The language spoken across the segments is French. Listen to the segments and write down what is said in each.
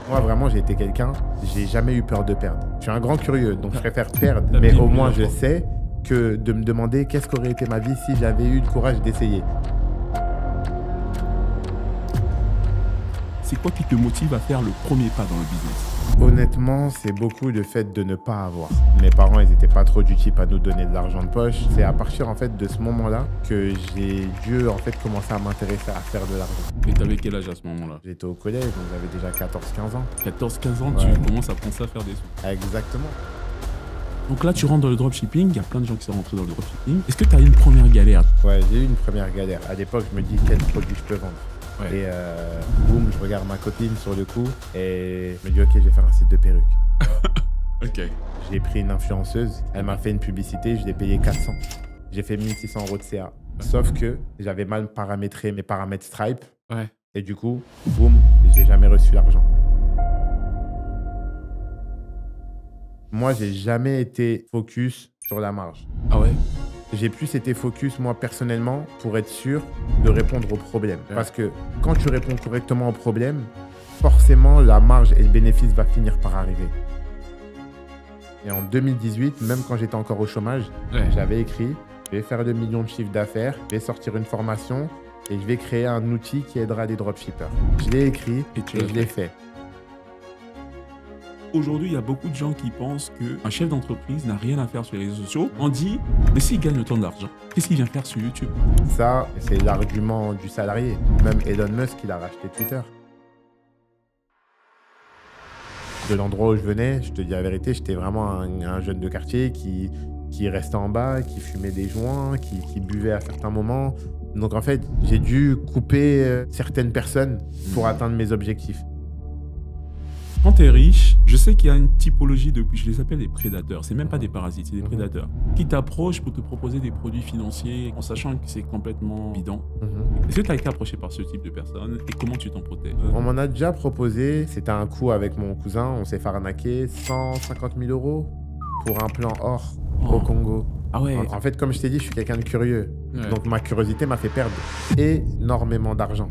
Moi, vraiment, j'ai été quelqu'un, j'ai jamais eu peur de perdre. Je suis un grand curieux, donc je préfère perdre, mais au moins je sais que de me demander qu'est-ce qu'aurait été ma vie si j'avais eu le courage d'essayer. C'est quoi qui te motive à faire le premier pas dans le business? Honnêtement, c'est beaucoup le fait de ne pas avoir. Mes parents, ils n'étaient pas trop du type à nous donner de l'argent de poche. C'est à partir en fait de ce moment-là que j'ai dû en fait commencer à m'intéresser à faire de l'argent. Et t'avais quel âge à ce moment-là? J'étais au collège, donc j'avais déjà 14-15 ans. 14-15 ans, Ouais. tu commences à penser à faire des sous. Exactement. Donc là, tu rentres dans le dropshipping, il y a plein de gens qui sont rentrés dans le dropshipping. Est-ce que tu as eu une première galère? Ouais, j'ai eu une première galère. À l'époque, je me dis quel produit je peux vendre. Ouais. Et boum, je regarde ma copine sur le coup et je me dis ok, je vais faire un site de perruques. Ok. J'ai pris une influenceuse, elle m'a fait une publicité, je l'ai payé 400. J'ai fait 1600 € de CA. Sauf que j'avais mal paramétré mes paramètres Stripe Ouais. et du coup, boum, j'ai jamais reçu l'argent. Moi, j'ai jamais été focus sur la marge. Ah ouais? J'ai plus été focus, moi, personnellement, pour être sûr de répondre aux problèmes. Ouais. Parce que quand tu réponds correctement aux problèmes, forcément, la marge et le bénéfice va finir par arriver. Et en 2018, même quand j'étais encore au chômage, Ouais. j'avais écrit « Je vais faire 2 millions de chiffre d'affaires, je vais sortir une formation et je vais créer un outil qui aidera les dropshippers. » Je l'ai écrit Et tu et l'as je l'ai fait. Aujourd'hui, il y a beaucoup de gens qui pensent qu'un chef d'entreprise n'a rien à faire sur les réseaux sociaux. On dit, mais s'il gagne autant d'argent, qu'est-ce qu'il vient faire sur YouTube? Ça, c'est l'argument du salarié. Même Elon Musk, il a racheté Twitter. De l'endroit où je venais, je te dis la vérité, j'étais vraiment un jeune de quartier qui restait en bas, qui fumait des joints, qui buvait à certains moments. Donc en fait, j'ai dû couper certaines personnes pour atteindre mes objectifs. Quand tu es riche, je sais qu'il y a une typologie de, je les appelle les prédateurs, c'est même pas des parasites, c'est des prédateurs, qui t'approchent pour te proposer des produits financiers en sachant que c'est complètement bidon. Est-ce que tu as été approché par ce type de personnes et comment tu t'en protèges? On m'en a déjà proposé, c'était un coup avec mon cousin, on s'est fait arnaquer 150 000 € pour un plan or au Congo. Ah ouais. En fait, comme je t'ai dit, je suis quelqu'un de curieux. Ouais. Donc ma curiosité m'a fait perdre énormément d'argent.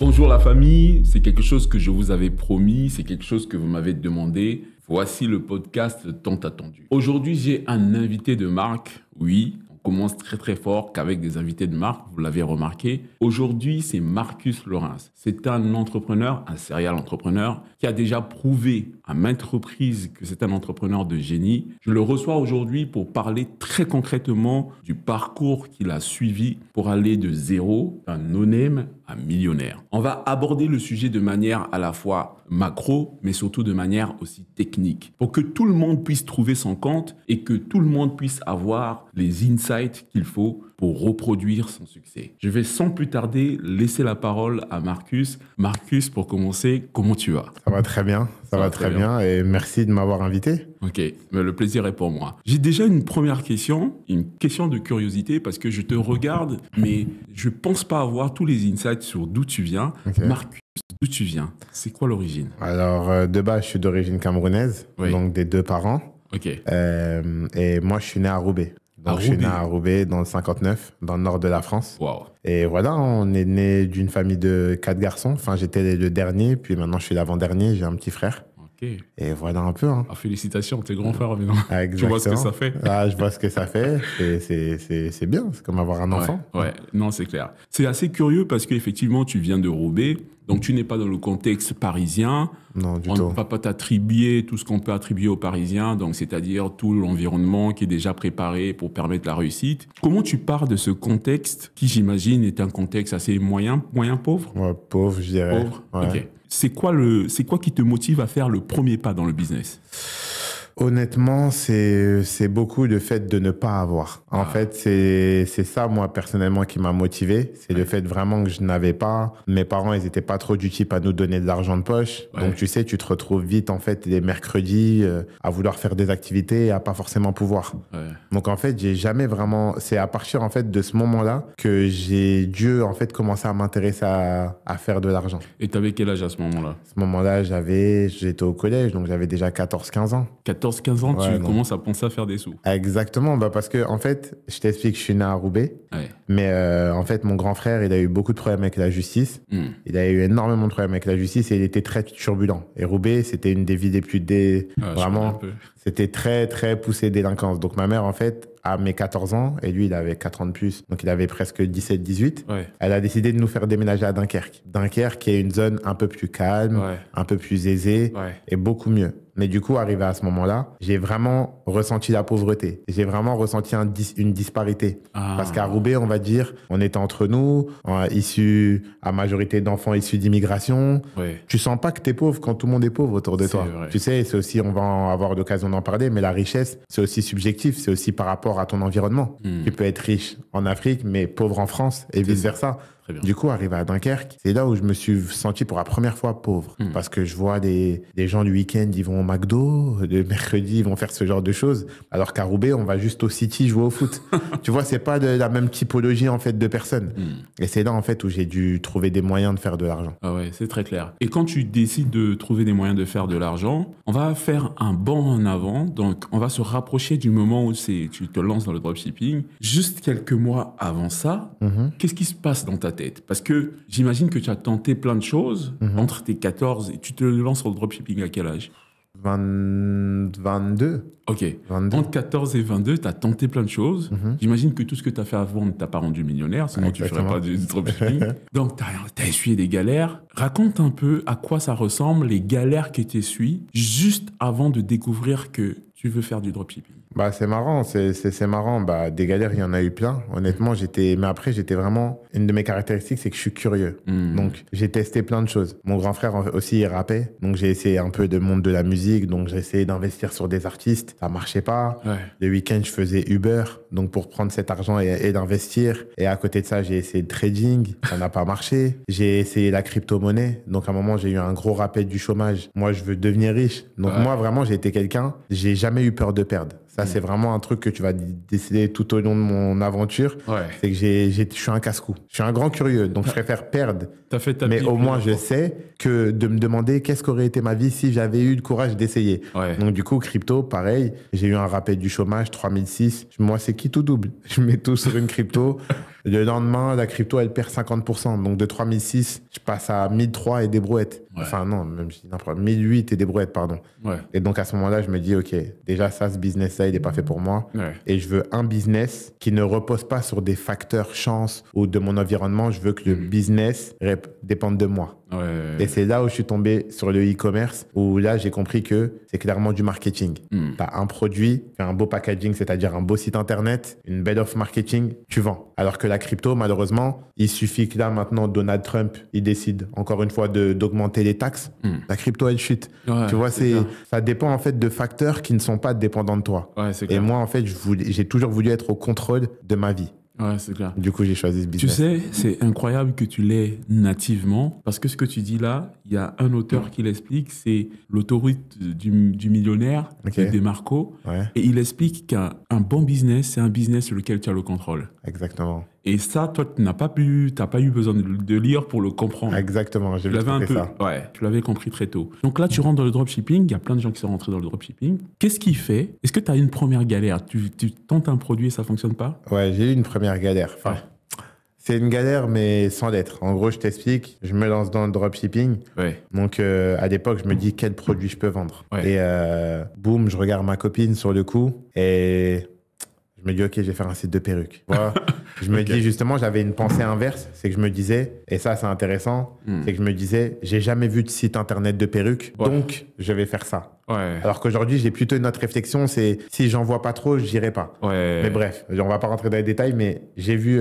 Bonjour la famille, c'est quelque chose que je vous avais promis, c'est quelque chose que vous m'avez demandé. Voici le podcast tant attendu. Aujourd'hui, j'ai un invité de marque. Oui, on commence très fort qu'avec des invités de marque, vous l'avez remarqué. Aujourd'hui, c'est Marcus Lawrence. C'est un entrepreneur, un serial entrepreneur qui a déjà prouvé à maintes reprises que c'est un entrepreneur de génie. Je le reçois aujourd'hui pour parler très concrètement du parcours qu'il a suivi pour aller de zéro, d'un no-name à millionnaire. On va aborder le sujet de manière à la fois macro, mais surtout de manière aussi technique, pour que tout le monde puisse trouver son compte et que tout le monde puisse avoir les insights qu'il faut pour reproduire son succès. Je vais sans plus tarder laisser la parole à Marcus. Marcus, pour commencer, comment tu vas? Ça va très bien, ça va très bien et merci de m'avoir invité. Ok, mais le plaisir est pour moi. J'ai déjà une première question, une question de curiosité parce que je te regarde, mais je pense pas avoir tous les insights sur d'où tu viens. Ok. Marcus, d'où tu viens? C'est quoi l'origine? Alors, de base, je suis d'origine camerounaise, Oui. donc des 2 parents. Ok. Et moi, je suis né à Roubaix. Donc, À je suis né Roubaix. à Roubaix, dans le 59, dans le nord de la France. Waouh. Et voilà, on est né d'une famille de 4 garçons. Enfin, j'étais le dernier, puis maintenant, je suis l'avant-dernier. J'ai un petit frère. Ok. Et voilà un peu. Hein. Ah, félicitations, t'es grand frère maintenant. Ah, Tu vois ce que exactement. ça fait? Ah, je vois ce que ça fait. C'est bien, c'est comme avoir un enfant. Ouais, non, c'est clair. C'est assez curieux parce qu'effectivement, tu viens de Roubaix, donc tu n'es pas dans le contexte parisien. Non, du On tout. ne va pas t'attribuer tout ce qu'on peut attribuer aux Parisiens, donc c'est-à-dire tout l'environnement qui est déjà préparé pour permettre la réussite. Comment tu pars de ce contexte qui, j'imagine, est un contexte assez moyen pauvre? Ouais, pauvre, je dirais. Pauvre. Ouais. Ok. C'est quoi qui te motive à faire le premier pas dans le business? Honnêtement, c'est beaucoup le fait de ne pas avoir. En fait, c'est ça, moi, personnellement, qui m'a motivé. C'est le fait vraiment que je n'avais pas. Mes parents, ils étaient pas trop du type à nous donner de l'argent de poche. Ouais. Donc, tu sais, tu te retrouves vite, en fait, les mercredis, à vouloir faire des activités et à pas forcément pouvoir. Ouais. Donc, en fait, j'ai jamais vraiment... C'est à partir, en fait, de ce moment-là que j'ai dû, en fait, commencer à m'intéresser à faire de l'argent. Et tu avais quel âge à ce moment-là? À ce moment-là, j'étais au collège, donc j'avais déjà 14-15 ans. 14-15 ans, Ouais, tu non. commences à penser à faire des sous. Exactement, bah parce que en fait, je t'explique, je suis né à Roubaix, Ouais. mais en fait, mon grand frère, il a eu beaucoup de problèmes avec la justice. Il a eu énormément de problèmes avec la justice et il était très turbulent. Et Roubaix, c'était une des villes les plus Ah, je connais un vraiment, peu. c'était très très poussé délinquance. Donc ma mère, en fait, à mes 14 ans, et lui, il avait 4 ans de plus, donc il avait presque 17-18. Ouais. Elle a décidé de nous faire déménager à Dunkerque. Dunkerque, qui est une zone un peu plus calme, Ouais. un peu plus aisée Ouais. et beaucoup mieux. Mais du coup, arrivé à ce moment-là, j'ai vraiment ressenti la pauvreté. J'ai vraiment ressenti une disparité. Ah. Parce qu'à Roubaix, on va dire, on était entre nous, issus, à majorité d'enfants issus d'immigration. Ouais. Tu sens pas que t'es pauvre quand tout le monde est pauvre autour de C'est toi. vrai. Tu sais, c'est aussi, on va avoir l'occasion d'en parler, mais la richesse, c'est aussi subjectif. C'est aussi par rapport à ton environnement. Tu peux être riche en Afrique, mais pauvre en France et vice-versa. Très bien. Du coup, arrivé à Dunkerque, c'est là où je me suis senti pour la première fois pauvre. Parce que je vois des gens du week-end, ils vont au McDo, le mercredi, ils vont faire ce genre de choses. Alors qu'à Roubaix, on va juste au City jouer au foot. Tu vois, c'est pas de la même typologie, en fait, de personnes. Et c'est là, en fait, où j'ai dû trouver des moyens de faire de l'argent. Ah ouais, c'est très clair. Et quand tu décides de trouver des moyens de faire de l'argent, on va faire un bond en avant. Donc, on va se rapprocher du moment où tu te lances dans le dropshipping. Juste quelques mois avant ça, qu'est-ce qui se passe dans ta tête? Parce que j'imagine que tu as tenté plein de choses entre tes 14 et tu te lances dans le dropshipping à quel âge? 22. Ok. 22. Entre 14 et 22, tu as tenté plein de choses. J'imagine que tout ce que tu as fait avant ne t'a pas rendu millionnaire, sinon tu ne ferais pas du dropshipping. Donc, tu as essuyé des galères. Raconte un peu à quoi ça ressemble, les galères que tu essuies, juste avant de découvrir que tu veux faire du dropshipping. Bah, c'est marrant, c'est marrant. Bah, des galères, il y en a eu plein. Honnêtement, mais après, j'étais vraiment, une de mes caractéristiques, c'est que je suis curieux. Donc, j'ai testé plein de choses. Mon grand frère aussi, il rappait. Donc, j'ai essayé un peu de monde de la musique. Donc, j'ai essayé d'investir sur des artistes. Ça marchait pas. Ouais. Le week-end, je faisais Uber. Donc, pour prendre cet argent et d'investir. Et à côté de ça, j'ai essayé de trading. Ça n'a pas marché. J'ai essayé la crypto-monnaie. Donc, à un moment, j'ai eu un gros rappel du chômage. Moi, je veux devenir riche. Donc, moi, vraiment, j'ai été quelqu'un, j'ai jamais eu peur de perdre. Ça, c'est vraiment un truc que tu vas décider tout au long de mon aventure. Ouais. C'est que je suis un casse-cou. Je suis un grand curieux, donc je préfère perdre. T'as fait ta Mais pipe, au moins, là. je sais que de me demander qu'est-ce qu'aurait été ma vie si j'avais eu le courage d'essayer. Ouais. Donc, du coup, crypto, pareil. J'ai eu un rappel du chômage, 3006. Moi, c'est qui tout double. Je mets tout sur une crypto. Le lendemain, la crypto, elle perd 50%. Donc, de 3006, je passe à 1003 et des brouettes. Ouais. Enfin, non, même si n'importe 1008 et des brouettes, pardon. Ouais. Et donc, à ce moment-là, je me dis, OK, déjà, ça, ce business-là, il n'est pas fait pour moi. Ouais. Et je veux un business qui ne repose pas sur des facteurs chance ou de mon environnement. Je veux que le business dépende de moi. Ouais. Et c'est là où je suis tombé sur le e-commerce, où là, j'ai compris que c'est clairement du marketing. Tu as un produit, un beau packaging, c'est-à-dire un beau site internet, une bed of marketing, tu vends. Alors que la crypto, malheureusement, il suffit que là, maintenant, Donald Trump, il décide, encore une fois, d'augmenter les taxes. La crypto, elle chute. Ouais, tu vois, c'est clair. ça dépend, en fait, de facteurs qui ne sont pas dépendants de toi. Ouais, c'est Et clair. moi, en fait, j'ai toujours voulu être au contrôle de ma vie. Ouais, c'est clair. Du coup, j'ai choisi ce Tu business. sais, c'est incroyable que tu l'aies nativement, parce que ce que tu dis là, il y a un auteur qui l'explique, c'est l'autoroute du millionnaire, Ok. de Demarco, Ouais, et il explique qu'un bon business, c'est un business sur lequel tu as le contrôle. exactement. Et ça, toi, tu n'as pas eu besoin de lire pour le comprendre. Exactement, j'ai Tu l'avais un compris peu, ça. ouais, tu l'avais compris très tôt. Donc là, tu rentres dans le dropshipping, il y a plein de gens qui sont rentrés dans le dropshipping. Qu'est-ce qui fait? Est-ce que tu as une première galère? Tu tentes un produit et ça fonctionne pas? Ouais, j'ai eu une première galère. Enfin, Ouais. c'est une galère, mais sans l'être. En gros, je t'explique, je me lance dans le dropshipping. Ouais. Donc, à l'époque, je me dis quel produit je peux vendre. Ouais. Et boum, je regarde ma copine sur le coup et je me dis, OK, je vais faire un site de perruques. Voilà. Je me dis, justement, j'avais une pensée inverse. C'est que je me disais, et ça, c'est intéressant, c'est que je me disais, j'ai jamais vu de site internet de perruques, Ouais. donc je vais faire ça. Ouais. Alors qu'aujourd'hui, j'ai plutôt une autre réflexion, c'est si j'en vois pas trop, j'irai pas. Ouais. Mais bref, on va pas rentrer dans les détails, mais j'ai vu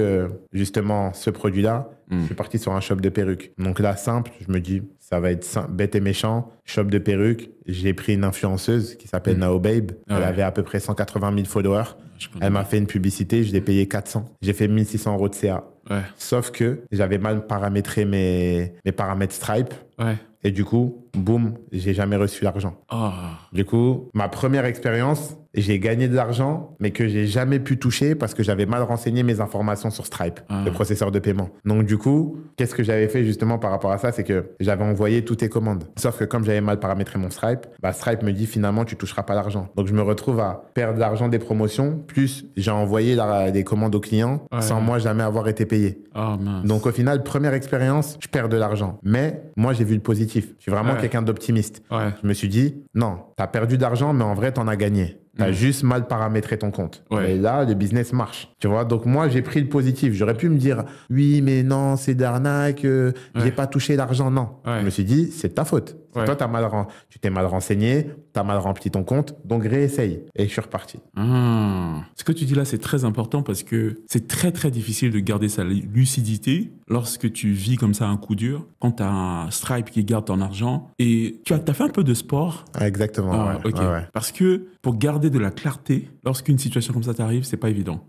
justement ce produit-là. Je suis parti sur un shop de perruques. Donc là, simple, je me dis, ça va être bête et méchant. Shop de perruques. J'ai pris une influenceuse qui s'appelle Nao Babe. Elle Ouais. avait à peu près 180 000 followers. Je connais. Elle m'a fait une publicité, je l'ai payé 400. J'ai fait 1 600 € de CA. Ouais. Sauf que j'avais mal paramétré mes paramètres Stripe. Ouais. Et du coup, boum, j'ai jamais reçu l'argent. Ah. Du coup, ma première expérience, j'ai gagné de l'argent, mais que j'ai jamais pu toucher parce que j'avais mal renseigné mes informations sur Stripe, le processeur de paiement. Donc du coup, qu'est-ce que j'avais fait justement par rapport à ça, c'est que j'avais envoyé toutes tes commandes. Sauf que comme j'avais mal paramétré mon Stripe, Stripe me dit finalement tu toucheras pas l'argent. Donc je me retrouve à perdre l'argent des promotions, plus j'ai envoyé des commandes aux clients sans moi jamais avoir été payé. Oh, mince. Donc au final, première expérience, je perds de l'argent. Mais moi j'ai vu le positif. Je suis vraiment quelqu'un d'optimiste. Ouais. Je me suis dit, non, tu as perdu d'argent, mais en vrai, tu en as gagné. Tu as juste mal paramétré ton compte. Ouais. Et là, le business marche. Tu vois, donc moi, j'ai pris le positif. J'aurais pu me dire, oui, mais non, c'est d'arnaque, j'ai pas touché l'argent. Non. Ouais. Je me suis dit, c'est de ta faute. Ouais. Toi, tu t'es mal renseigné, tu as mal rempli ton compte, donc réessaye. Et je suis reparti. Ce que tu dis là, c'est très important parce que c'est très, très difficile de garder sa lucidité lorsque tu vis comme ça un coup dur, quand tu as un Stripe qui garde ton argent et tu as fait un peu de sport. Exactement. Ah, ouais, ok. ouais. Parce que pour garder de la clarté, lorsqu'une situation comme ça t'arrive, c'est pas évident.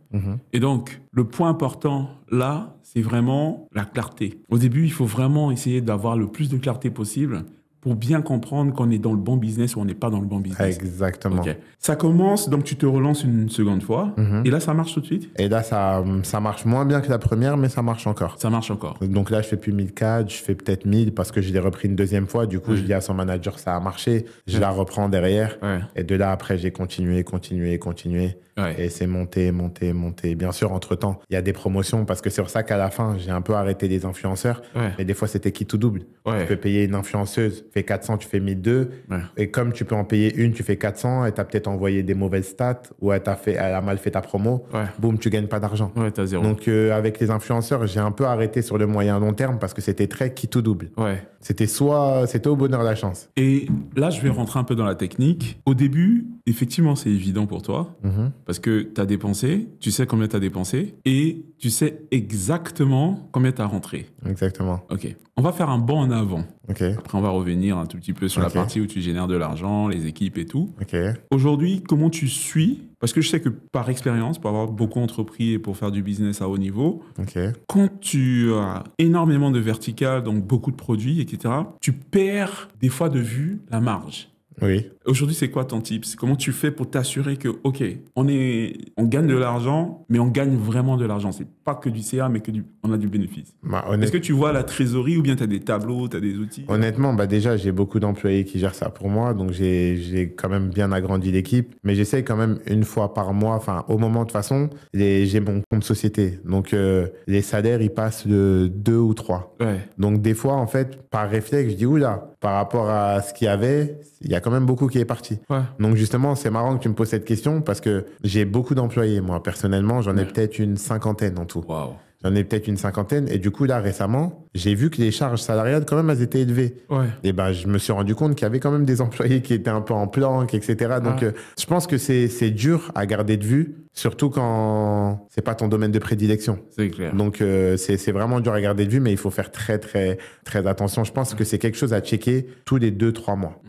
Et donc, le point important là, c'est vraiment la clarté. Au début, il faut vraiment essayer d'avoir le plus de clarté possible pour bien comprendre qu'on est dans le bon business ou on n'est pas dans le bon business. Exactement. Ok. Ça commence, donc tu te relances une seconde fois, et là, ça marche tout de suite? Et là, ça marche moins bien que la première, mais ça marche encore. Ça marche encore. Donc là, je fais plus 1004, je fais peut-être 1000 parce que je l'ai repris une deuxième fois. Du coup, je dis à son manager, ça a marché. Je la reprends derrière. Ouais. Et de là, après, j'ai continué. Ouais. Et c'est monté. Bien sûr, entre-temps, il y a des promotions parce que c'est pour ça qu'à la fin, j'ai un peu arrêté les influenceurs. Ouais. Mais des fois, c'était qui tout double. Ouais. Tu peux payer une influenceuse, tu fais 400, tu fais 1002. Ouais. Et comme tu peux en payer une, tu fais 400 et tu as peut-être envoyé des mauvaises stats ou elle a mal fait ta promo. Ouais. Boum, tu gagnes pas d'argent. Ouais, t'as zéro. Donc, avec les influenceurs, j'ai un peu arrêté sur le moyen long terme parce que c'était très qui tout double. Ouais. C'était au bonheur la chance. Et là, je vais rentrer un peu dans la technique. Au début, effectivement, c'est évident pour toi parce que tu as dépensé, tu sais combien tu as dépensé et tu sais exactement combien tu as rentré. Exactement. Ok. On va faire un bond en avant. Ok. Après, on va revenir un tout petit peu sur la Ok. partie où tu génères de l'argent, les équipes et tout. Ok. Aujourd'hui, comment tu suis? Parce que je sais que par expérience, pour avoir beaucoup entrepris et pour faire du business à haut niveau, Ok. quand tu as énormément de verticales, donc beaucoup de produits, etc., tu perds des fois de vue la marge. Oui. Aujourd'hui, c'est quoi ton tips? Comment tu fais pour t'assurer que, OK, on gagne de l'argent, mais on gagne vraiment de l'argent. C'est pas que du CA, mais on a du bénéfice. Est-ce que tu vois la trésorerie ou bien tu as des tableaux, tu as des outils? Honnêtement, déjà, j'ai beaucoup d'employés qui gèrent ça pour moi. Donc, j'ai quand même bien agrandi l'équipe. Mais j'essaye quand même une fois par mois, enfin, au moment de toute façon, j'ai mon compte société. Donc, les salaires, ils passent de 2 ou 3. Ouais. Donc, des fois, en fait, par réflexe, je dis, oula, par rapport à ce qu'il y avait, il y a quand même beaucoup qui est parti. Ouais. Donc, justement, c'est marrant que tu me poses cette question parce que j'ai beaucoup d'employés. Moi, personnellement, j'en ai peut-être une cinquantaine en tout. Waouh. J'en ai peut-être une cinquantaine. Et du coup, là, récemment, j'ai vu que les charges salariales, quand même, elles étaient élevées. Ouais. Et je me suis rendu compte qu'il y avait quand même des employés qui étaient un peu en planque, etc. Donc, je pense que c'est dur à garder de vue, surtout quand c'est pas ton domaine de prédilection. C'est clair. Donc, c'est vraiment dur à garder de vue, mais il faut faire très, très, très attention. Je pense que c'est quelque chose à checker tous les 2-3 mois.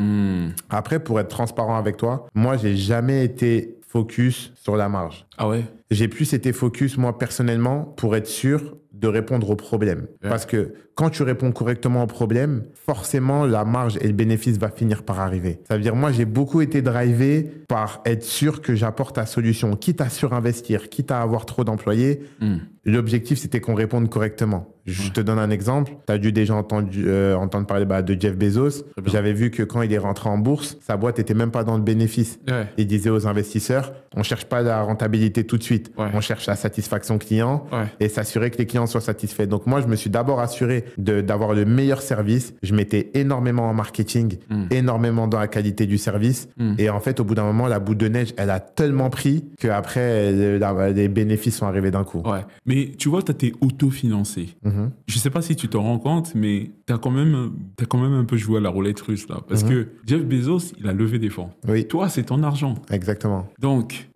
Après, pour être transparent avec toi, moi, j'ai jamais été focus sur la marge. Ah ouais? J'ai plus été focus, moi, personnellement, pour être sûr de répondre aux problèmes. Ouais. Parce que quand tu réponds correctement aux problèmes, forcément, la marge et le bénéfice va finir par arriver. Ça veut dire, moi, j'ai beaucoup été drivé par être sûr que j'apporte la solution. Quitte à surinvestir, quitte à avoir trop d'employés, l'objectif, c'était qu'on réponde correctement. Je te donne un exemple. Tu as dû déjà entendre parler de Jeff Bezos. J'avais vu que quand il est rentré en bourse, sa boîte était même pas dans le bénéfice. Ouais. Il disait aux investisseurs, on cherche pas la rentabilité tout de suite. Ouais. On cherche la satisfaction client Ouais. et s'assurer que les clients soient satisfaits. Donc moi, je me suis d'abord assuré d'avoir le meilleur service. Je mettais énormément en marketing, énormément dans la qualité du service. Et en fait, au bout d'un moment, la boule de neige, elle a tellement pris qu'après, les bénéfices sont arrivés d'un coup. Ouais. Mais tu vois, tu as été autofinancé. Je sais pas si tu t'en rends compte, mais tu as quand même un peu joué à la roulette russe là. Parce que Jeff Bezos, il a levé des fonds. Oui. Toi, c'est ton argent. Exactement. Donc,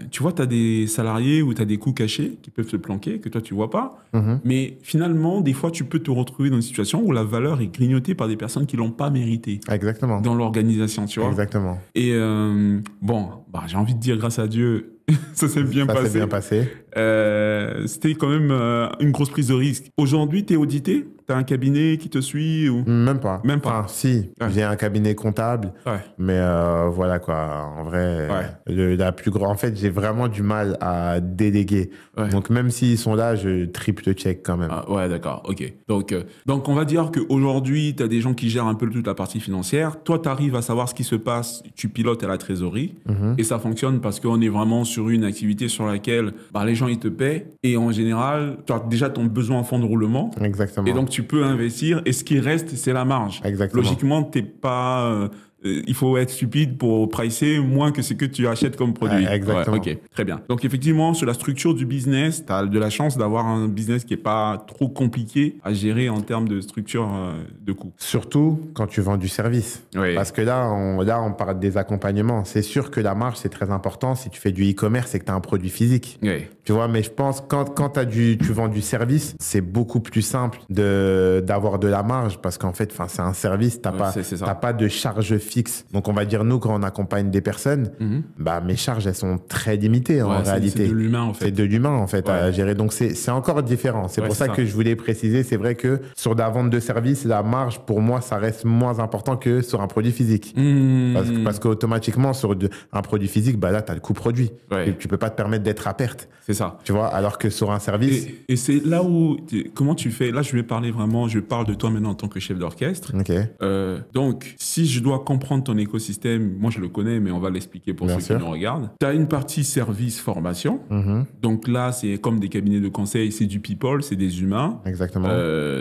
tu vois, tu as des salariés ou tu as des coûts cachés qui peuvent se planquer, que toi, tu vois pas. Mais finalement, des fois, tu peux te retrouver dans une situation où la valeur est grignotée par des personnes qui l'ont pas mérité Exactement. dans l'organisation, tu vois. Exactement. Et j'ai envie de dire grâce à Dieu, ça s'est bien Ça passé. s'est bien passé. c'était quand même une grosse prise de risque. Aujourd'hui, tu es audité? Tu as un cabinet qui te suit ou... Même pas. Même pas. Enfin, si, j'ai un cabinet comptable, mais voilà quoi. En vrai, en fait, j'ai vraiment du mal à déléguer. Donc même s'ils sont là, je triple check quand même. Ah, ouais, d'accord, ok. Donc on va dire qu'aujourd'hui, tu as des gens qui gèrent un peu toute la partie financière. Toi, tu arrives à savoir ce qui se passe, tu pilotes à la trésorerie et ça fonctionne parce qu'on est vraiment sur une activité sur laquelle les gens, ils te paient et en général, tu as déjà ton besoin en fonds de roulement. Exactement. Et donc, tu peux investir et ce qui reste, c'est la marge. Exactement. Logiquement, t'es pas... il faut être stupide pour pricer moins que ce que tu achètes comme produit. Exactement. Ok, très bien. Donc, effectivement, sur la structure du business, tu as de la chance d'avoir un business qui n'est pas trop compliqué à gérer en termes de structure de coûts. Surtout quand tu vends du service. Oui. Parce que là, on parle des accompagnements. C'est sûr que la marge, c'est très important. Si tu fais du e-commerce et que tu as un produit physique. Oui. Tu vois, mais je pense quand tu vends du service, c'est beaucoup plus simple d'avoir de la marge parce qu'en fait, c'est un service, t'as pas de charge fixe. Donc, on va dire, nous, quand on accompagne des personnes, mes charges, elles sont très limitées en réalité. C'est de l'humain, en fait. C'est de l'humain, en fait, à gérer. Donc, c'est encore différent. C'est pour ça que je voulais préciser. C'est vrai que sur la vente de service, la marge, pour moi, ça reste moins important que sur un produit physique. Parce qu'automatiquement, sur un produit physique, là, t'as le coût produit. Tu peux pas te permettre d'être à perte. C'est ça. Tu vois, alors que sur un service... Et c'est là où... Comment tu fais? Là, je parle de toi maintenant en tant que chef d'orchestre. Ok. Donc, si je dois comprendre ton écosystème, moi, je le connais, mais on va l'expliquer pour ceux qui nous regardent. Tu as une partie service formation. Donc là, c'est comme des cabinets de conseil, c'est du people, c'est des humains. Exactement.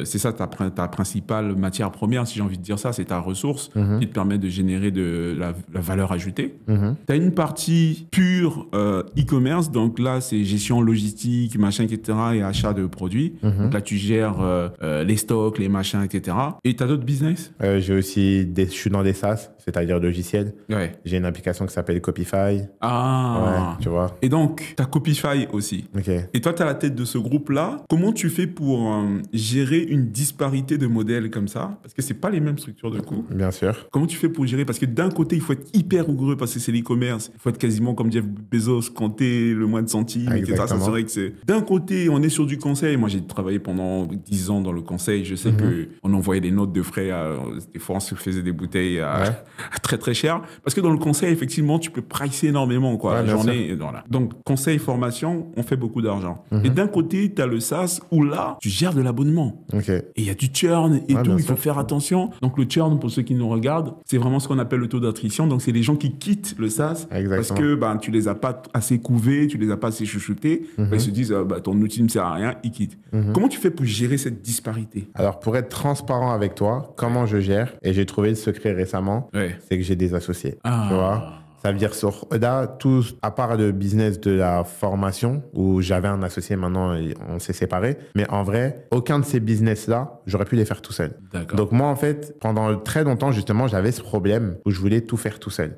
C'est ça ta principale matière première, si j'ai envie de dire ça, c'est ta ressource qui te permet de générer de la valeur ajoutée. Tu as une partie pure e-commerce. Donc là, c'est gestion logistique, machin, etc. et achat de produits. Donc là, tu gères les stocks, les machins, etc. Et tu as d'autres business? J'ai aussi je suis dans des SaaS, c'est-à-dire logiciels. Ouais. J'ai une application qui s'appelle Copify. Ah. Ouais, tu vois. Et donc, tu as Copify aussi. Ok. Et toi, tu as la tête de ce groupe-là. Comment tu fais pour gérer une disparité de modèles comme ça? Parce que c'est pas les mêmes structures de coûts. Bien sûr. Comment tu fais pour gérer? Parce que d'un côté, il faut être hyper rigoureux parce que c'est l'e-commerce. Il faut être quasiment comme Jeff Bezos, compter le moins de centimes, etc. Ça, c'est vrai que c'est... D'un côté, on est sur du conseil. Moi, j'ai travaillé pendant 10 ans dans le conseil. Je sais qu'on envoyait des notes de frais. Des fois, on se faisait des bouteilles très, très chères. Parce que dans le conseil, effectivement, tu peux pricer énormément, quoi. Ouais, voilà. Donc, conseil, formation, on fait beaucoup d'argent. Et d'un côté, tu as le SaaS où là, tu gères de l'abonnement. Okay. Et il y a du churn et tout. Il faut faire attention. Donc, le churn, pour ceux qui nous regardent, c'est vraiment ce qu'on appelle le taux d'attrition. Donc, c'est les gens qui quittent le SaaS parce que tu les as pas assez couvés, tu les as pas assez chouchoutés. Ils se disent, ton outil ne sert à rien, ils quittent. Comment tu fais pour gérer cette disparité? Alors, pour être transparent avec toi, comment je gère, et j'ai trouvé le secret récemment, c'est que j'ai des associés. Tu vois? Ça veut dire sur Oda, tout, à part le business de la formation, où j'avais un associé, maintenant on s'est séparés. Mais en vrai, aucun de ces business-là, j'aurais pu les faire tout seul. Donc moi, en fait, pendant très longtemps, justement, j'avais ce problème où je voulais tout faire tout seul.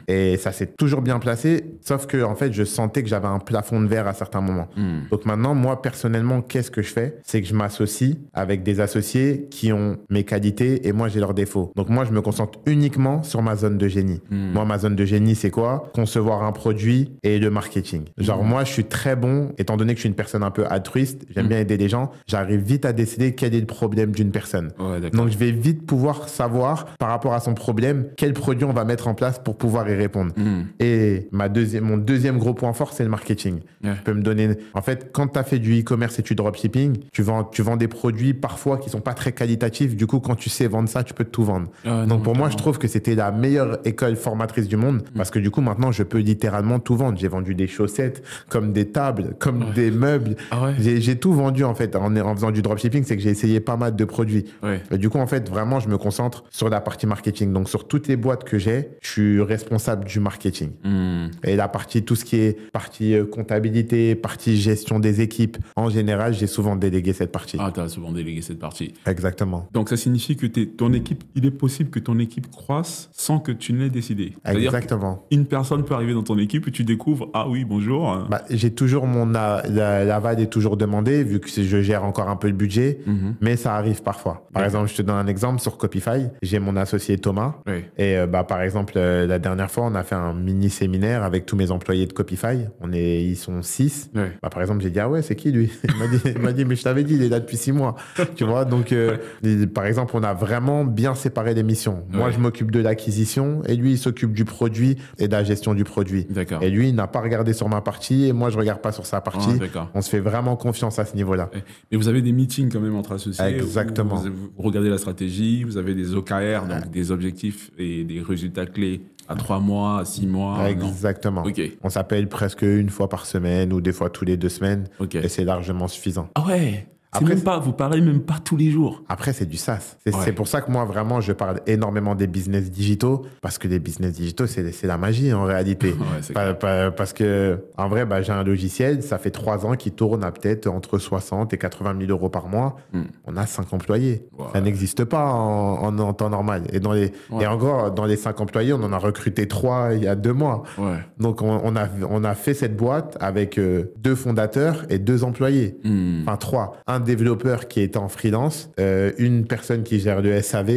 Et ça s'est toujours bien placé, sauf que en fait, je sentais que j'avais un plafond de verre à certains moments. Donc maintenant, moi, personnellement, qu'est-ce que je fais? C'est que je m'associe avec des associés qui ont mes qualités et moi, j'ai leurs défauts. Donc moi, je me concentre uniquement sur ma zone de génie. Moi, ma zone de génie, c'est quoi? Concevoir un produit et le marketing. Genre, moi, je suis très bon, étant donné que je suis une personne un peu altruiste, j'aime bien aider les gens, j'arrive vite à décider quel est le problème d'une personne. Donc, je vais vite pouvoir savoir, par rapport à son problème, quel produit on va mettre en place pour pouvoir y répondre. Et mon deuxième gros point fort, c'est le marketing. Je peux me donner... En fait, quand tu as fait du e-commerce et du dropshipping, tu vends des produits parfois qui sont pas très qualitatifs. Du coup, quand tu sais vendre ça, tu peux tout vendre. Donc, pour moi, je trouve que c'était la meilleure école formatrice du monde. Parce que du coup, maintenant, je peux littéralement tout vendre. J'ai vendu des chaussettes, comme des tables, comme des meubles. J'ai tout vendu, en fait, en faisant du dropshipping. C'est que j'ai essayé pas mal de produits. Et du coup, en fait, vraiment, je me concentre sur la partie marketing. Donc, sur toutes les boîtes que j'ai, je suis responsable du marketing. Et la partie, tout ce qui est partie comptabilité, partie gestion des équipes, en général, j'ai souvent délégué cette partie. Ah, tu as souvent délégué cette partie. Exactement. Donc, ça signifie que ton équipe, il est possible que ton équipe croisse sans que tu ne l'aies décidé. Exactement. Exactement. Une personne peut arriver dans ton équipe et tu découvres, ah oui, bonjour. Bah, j'ai toujours l'aval est toujours demandé, vu que je gère encore un peu le budget, mais ça arrive parfois. Par exemple, je te donne un exemple sur Copify. J'ai mon associé Thomas. Oui. Et par exemple, la dernière fois, on a fait un mini séminaire avec tous mes employés de Copify. Ils sont 6. Oui. Par exemple, j'ai dit, ah ouais, c'est qui lui? Il m'a dit, mais je t'avais dit, il est là depuis 6 mois. Tu vois, donc, par exemple, on a vraiment bien séparé les missions. Moi, je m'occupe de l'acquisition et lui, il s'occupe du produit et de la gestion du produit. D'accord. Et lui, il n'a pas regardé sur ma partie et moi, je regarde pas sur sa partie. D'accord. On se fait vraiment confiance à ce niveau-là. Mais vous avez des meetings quand même entre associés. Exactement. Vous regardez la stratégie, vous avez des OKR, donc des objectifs et des résultats clés à 3 mois, à 6 mois. Exactement. Ok. On s'appelle presque une fois par semaine ou des fois tous les 2 semaines. Ok. Et c'est largement suffisant. Ah ouais. Après, Vous parlez même pas tous les jours. Après, c'est du SaaS. C'est pour ça que moi, vraiment, je parle énormément des business digitaux, parce que les business digitaux, c'est la magie en réalité. Parce que, en vrai, j'ai un logiciel, ça fait 3 ans qu'il tourne à peut-être entre 60 et 80 000 euros par mois. On a 5 employés. Ouais. Ça n'existe pas en temps normal. Et encore, dans les 5 employés, on en a recruté 3 il y a 2 mois. Ouais. Donc, on a fait cette boîte avec 2 fondateurs et 2 employés. Enfin, 3. Un développeur qui était en freelance, une personne qui gère le SAV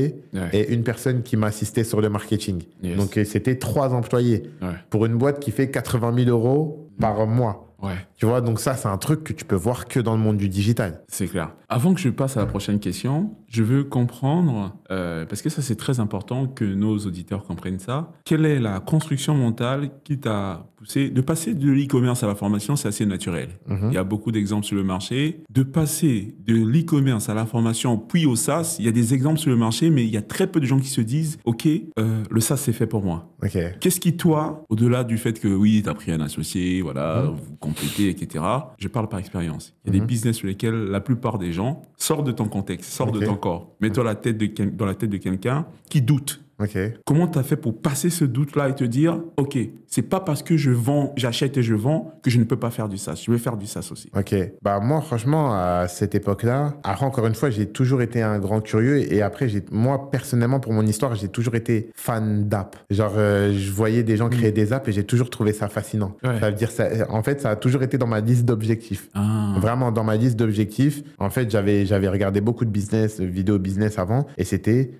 et une personne qui m'assistait sur le marketing. Yes. Donc, c'était 3 employés pour une boîte qui fait 80 000 euros par mois. Ouais. Tu vois, donc ça, c'est un truc que tu peux voir que dans le monde du digital. C'est clair. Avant que je passe à la prochaine question, je veux comprendre, parce que ça c'est très important que nos auditeurs comprennent ça, quelle est la construction mentale qui t'a poussé de passer de l'e-commerce à la formation, c'est assez naturel. Il y a beaucoup d'exemples sur le marché. De passer de l'e-commerce à la formation puis au SaaS, il y a des exemples sur le marché, mais il y a très peu de gens qui se disent, OK, le SaaS c'est fait pour moi. Okay. Qu'est-ce qui, toi, au-delà du fait que oui, tu as pris un associé, voilà, vous complétez, etc., je parle par expérience. Il y a des business sur lesquels la plupart des gens sortent de ton contexte, sortent de ton corps. Mets-toi dans la tête de quelqu'un qui doute. Okay. Comment tu as fait pour passer ce doute-là et te dire, OK, c'est pas parce que j'achète et je vends que je ne peux pas faire du SaaS. Je vais faire du SaaS aussi. OK. Moi, franchement, à cette époque-là, encore une fois, j'ai toujours été un grand curieux et après, moi, personnellement, pour mon histoire, j'ai toujours été fan d'app. Genre, je voyais des gens créer des apps et j'ai toujours trouvé ça fascinant. Ouais. Ça veut dire, en fait, ça a toujours été dans ma liste d'objectifs. Vraiment, dans ma liste d'objectifs. En fait, j'avais regardé beaucoup de vidéos business avant et c'était